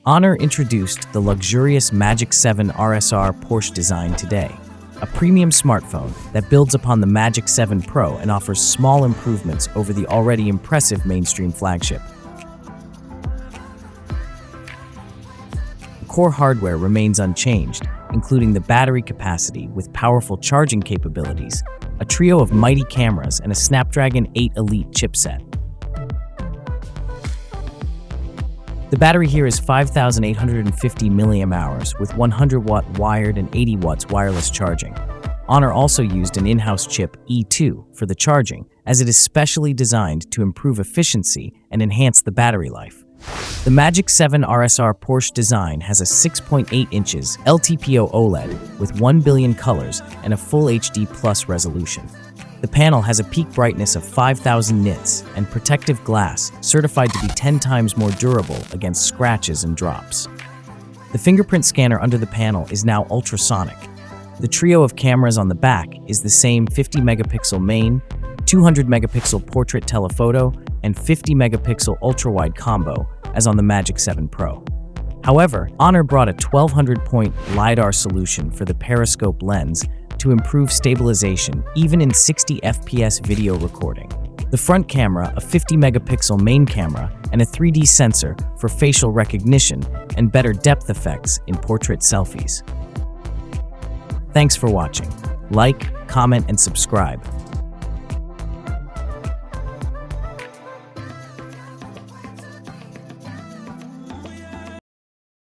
Honor introduced the luxurious Magic7 RSR Porsche Design today, a premium smartphone that builds upon the Magic7 Pro and offers small improvements over the already impressive mainstream flagship. The core hardware remains unchanged, including the battery capacity with powerful charging capabilities, a trio of mighty cameras, and a Snapdragon 8 Elite chipset. The battery here is 5,850 mAh with 100-watt wired and 80 watts wireless charging. Honor also used an in-house chip E2 for the charging, as it is specially designed to improve efficiency and enhance the battery life. The Magic7 RSR Porsche Design has a 6.8 inches LTPO OLED with 1 billion colors and a full HD Plus resolution. The panel has a peak brightness of 5,000 nits and protective glass certified to be 10 times more durable against scratches and drops. The fingerprint scanner under the panel is now ultrasonic. The trio of cameras on the back is the same 50 megapixel main, 200 megapixel portrait telephoto, and 50 megapixel ultrawide combo as on the Magic7 Pro. However, Honor brought a 1200-point LiDAR solution for the periscope lens to improve stabilization even in 60 FPS video recording. The front camera, a 50 megapixel main camera, and a 3D sensor for facial recognition and better depth effects in portrait selfies. Thanks for watching. Like, comment, and subscribe.